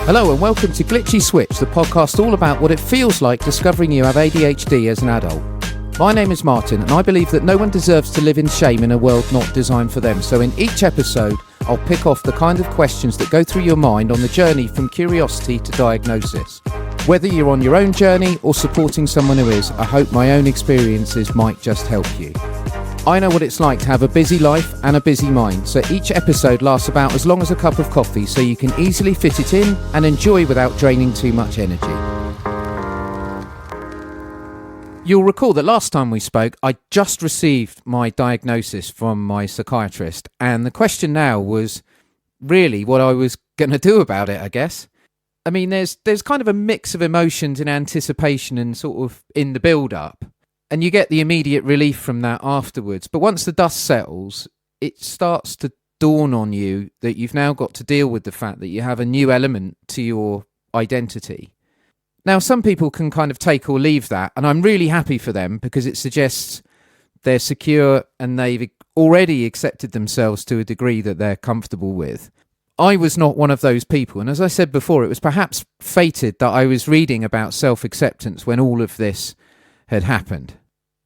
Hello and welcome to Glitchy Switch, the podcast all about what it feels like discovering you have ADHD as an adult. My name is Martin and I believe that no one deserves to live in shame in a world not designed for them. So in each episode, I'll pick off the kind of questions that go through your mind on the journey from curiosity to diagnosis. Whether you're on your own journey or supporting someone who is, I hope my own experiences might just help you. I know what it's like to have a busy life and a busy mind, so each episode lasts about as long as a cup of coffee so you can easily fit it in and enjoy without draining too much energy. You'll recall that last time we spoke, I just received my diagnosis from my psychiatrist, and the question now was really what I was going to do about it, I guess. I mean, there's kind of a mix of emotions in anticipation and sort of in the build-up. And you get the immediate relief from that afterwards. But once the dust settles, it starts to dawn on you that you've now got to deal with the fact that you have a new element to your identity. Now, some people can kind of take or leave that, and I'm really happy for them because it suggests they're secure and they've already accepted themselves to a degree that they're comfortable with. I was not one of those people, and as I said before, it was perhaps fated that I was reading about self-acceptance when all of this had happened.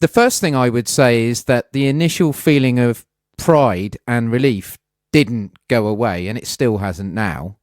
The first thing I would say is that the initial feeling of pride and relief didn't go away, and it still hasn't now.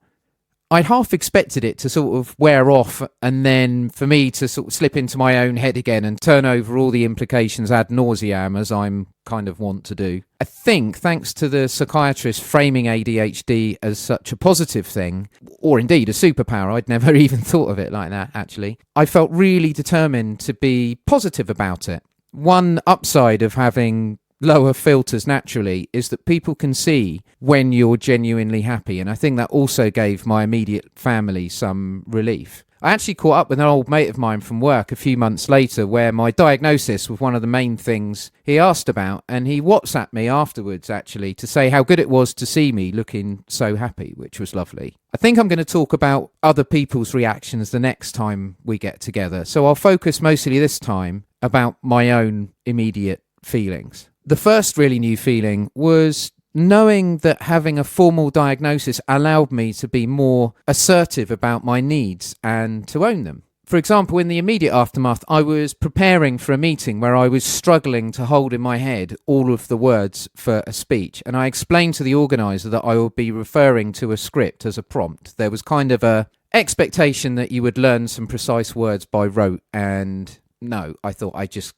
I'd half expected it to sort of wear off and then for me to sort of slip into my own head again and turn over all the implications ad nauseam as I'm kind of want to do. I think thanks to the psychiatrist framing ADHD as such a positive thing, or indeed a superpower, I'd never even thought of it like that actually, I felt really determined to be positive about it. One upside of having lower filters naturally is that people can see when you're genuinely happy, and I think that also gave my immediate family some relief. I actually caught up with an old mate of mine from work a few months later where my diagnosis was one of the main things he asked about, and he WhatsApped me afterwards actually to say how good it was to see me looking so happy, which was lovely. I think I'm going to talk about other people's reactions the next time we get together, so I'll focus mostly this time about my own immediate feelings. The first really new feeling was knowing that having a formal diagnosis allowed me to be more assertive about my needs and to own them. For example, in the immediate aftermath, I was preparing for a meeting where I was struggling to hold in my head all of the words for a speech, and I explained to the organiser that I would be referring to a script as a prompt. There was kind of a expectation that you would learn some precise words by rote, and no, I thought I just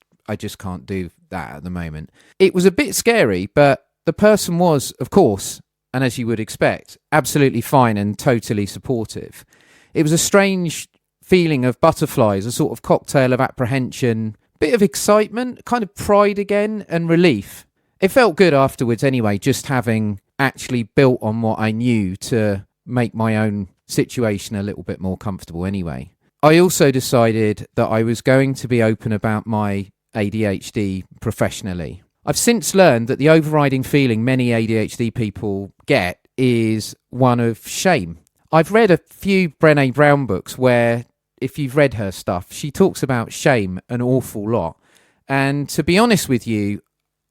can't do that at the moment. It was a bit scary, but the person was, of course, and as you would expect, absolutely fine and totally supportive. It was a strange feeling of butterflies, a sort of cocktail of apprehension, bit of excitement, kind of pride again, and relief. It felt good afterwards anyway, just having actually built on what I knew to make my own situation a little bit more comfortable anyway. I also decided that I was going to be open about my ADHD professionally. I've since learned that the overriding feeling many ADHD people get is one of shame. I've read a few Brené Brown books where, if you've read her stuff, she talks about shame an awful lot. And to be honest with you,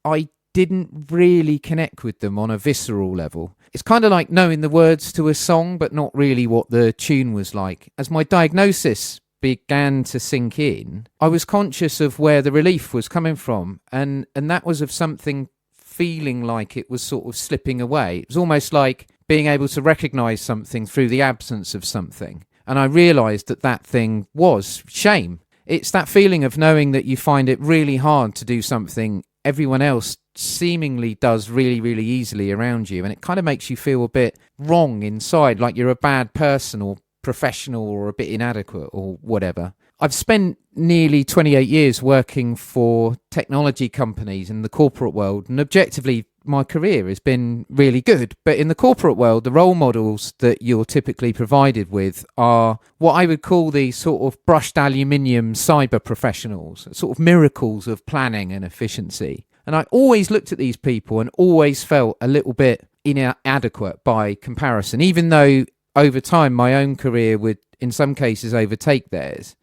I didn't really connect with them on a visceral level. It's kind of like knowing the words to a song, but not really what the tune was like. As my diagnosis began to sink in, I was conscious of where the relief was coming from, and that was of something feeling like it was sort of slipping away. It was almost like being able to recognise something through the absence of something, and I realised that thing was shame. It's that feeling of knowing that you find it really hard to do something everyone else seemingly does really, really easily around you, and it kind of makes you feel a bit wrong inside, like you're a bad person or professional or a bit inadequate or whatever. I've spent nearly 28 years working for technology companies in the corporate world, and objectively my career has been really good. But in the corporate world, the role models that you're typically provided with are what I would call the sort of brushed aluminium cyber professionals, sort of miracles of planning and efficiency. And I always looked at these people and always felt a little bit inadequate by comparison, even though over time my own career would in some cases overtake theirs.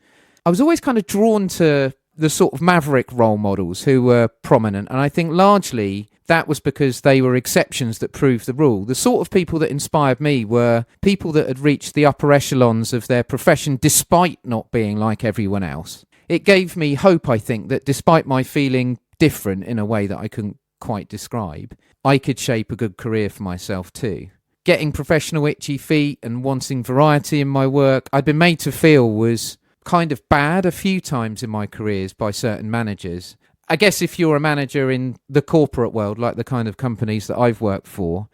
I was always kind of drawn to the sort of maverick role models who were prominent, and I think largely that was because they were exceptions that proved the rule. The sort of people that inspired me were people that had reached the upper echelons of their profession despite not being like everyone else. It gave me hope, I think, that despite my feeling different in a way that I couldn't quite describe, I could shape a good career for myself too. Getting professional itchy feet and wanting variety in my work, I'd been made to feel was kind of bad a few times in my careers by certain managers. I guess if you're a manager in the corporate world, like the kind of companies that I've worked for,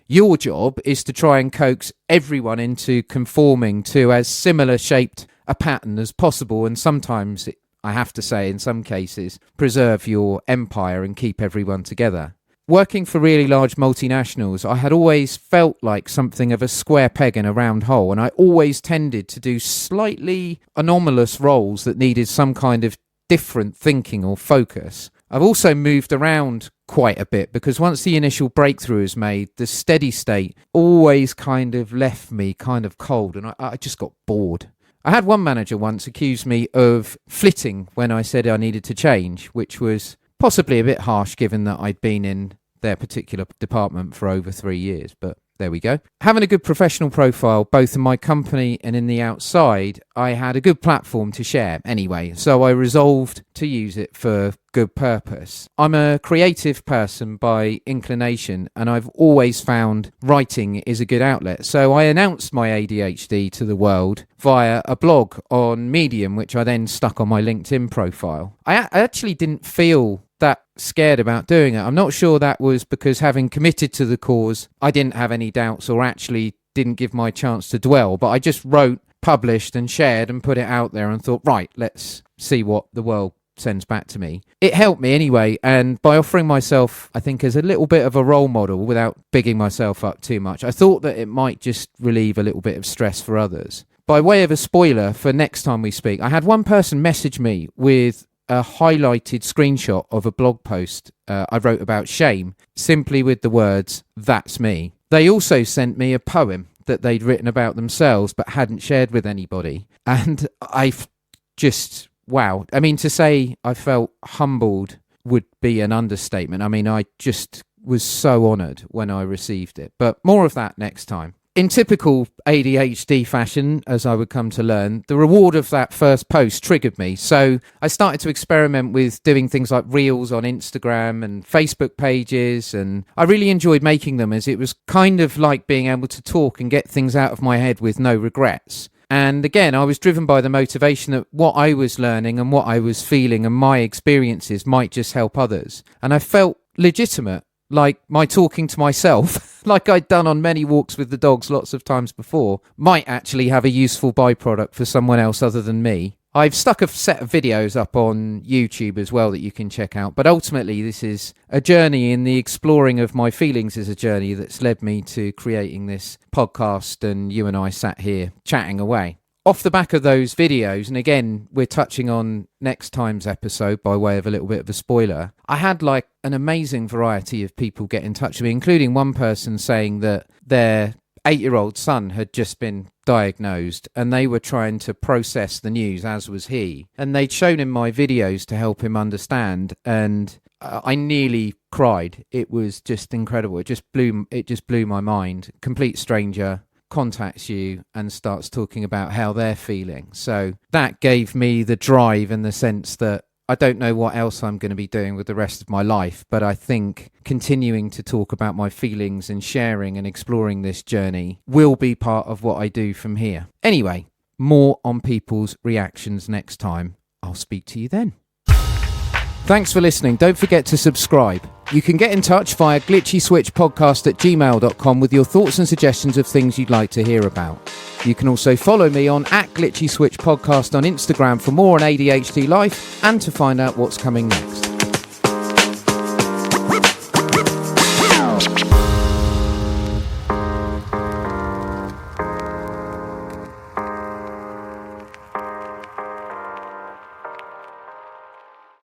your job is to try and coax everyone into conforming to as similar shaped a pattern as possible, and sometimes, I have to say, in some cases, preserve your empire and keep everyone together. Working for really large multinationals, I had always felt like something of a square peg in a round hole, and I always tended to do slightly anomalous roles that needed some kind of different thinking or focus. I've also moved around quite a bit because once the initial breakthrough is made, the steady state always kind of left me kind of cold, and I just got bored. I had one manager once accuse me of flitting when I said I needed to change, which was possibly a bit harsh given that I'd been in their particular department for over 3 years, but there we go. Having a good professional profile, both in my company and in the outside, I had a good platform to share anyway, so I resolved to use it for good purpose. I'm a creative person by inclination, and I've always found writing is a good outlet, so I announced my ADHD to the world via a blog on Medium, which I then stuck on my LinkedIn profile. I actually didn't feel that scared about doing it. I'm not sure that was because, having committed to the cause, I didn't have any doubts or actually didn't give my chance to dwell, but I just wrote, published and shared and put it out there and thought, right, let's see what the world sends back to me. It helped me anyway, and by offering myself, I think, as a little bit of a role model without bigging myself up too much, I thought that it might just relieve a little bit of stress for others. By way of a spoiler for next time we speak, I had one person message me with a highlighted screenshot of a blog post I wrote about shame, simply with the words, "That's me." They also sent me a poem that they'd written about themselves but hadn't shared with anybody. And I've just, wow. I mean, to say I felt humbled would be an understatement. I mean, I just was so honoured when I received it. But more of that next time. In typical ADHD fashion, as I would come to learn, the reward of that first post triggered me. So I started to experiment with doing things like reels on Instagram and Facebook pages, and I really enjoyed making them, as it was kind of like being able to talk and get things out of my head with no regrets. And again, I was driven by the motivation that what I was learning and what I was feeling and my experiences might just help others. And I felt legitimate. Like my talking to myself, like I'd done on many walks with the dogs lots of times before, might actually have a useful byproduct for someone else other than me. I've stuck a set of videos up on YouTube as well that you can check out, but ultimately this is a journey in the exploring of my feelings, is a journey that's led me to creating this podcast, and you and I sat here chatting away. Off the back of those videos, and again, we're touching on next time's episode by way of a little bit of a spoiler, I had like an amazing variety of people get in touch with me, including one person saying that their 8-year-old son had just been diagnosed and they were trying to process the news, as was he. And they'd shown him my videos to help him understand, and I nearly cried. It was just incredible. It just blew my mind. Complete stranger contacts you and starts talking about how they're feeling. So that gave me the drive and the sense that I don't know what else I'm going to be doing with the rest of my life, but I think continuing to talk about my feelings and sharing and exploring this journey will be part of what I do from here. Anyway, more on people's reactions next time. I'll speak to you then. Thanks for listening. Don't forget to subscribe. You can get in touch via glitchyswitchpodcast@gmail.com with your thoughts and suggestions of things you'd like to hear about. You can also follow me on @glitchyswitchpodcast on Instagram for more on ADHD life and to find out what's coming next.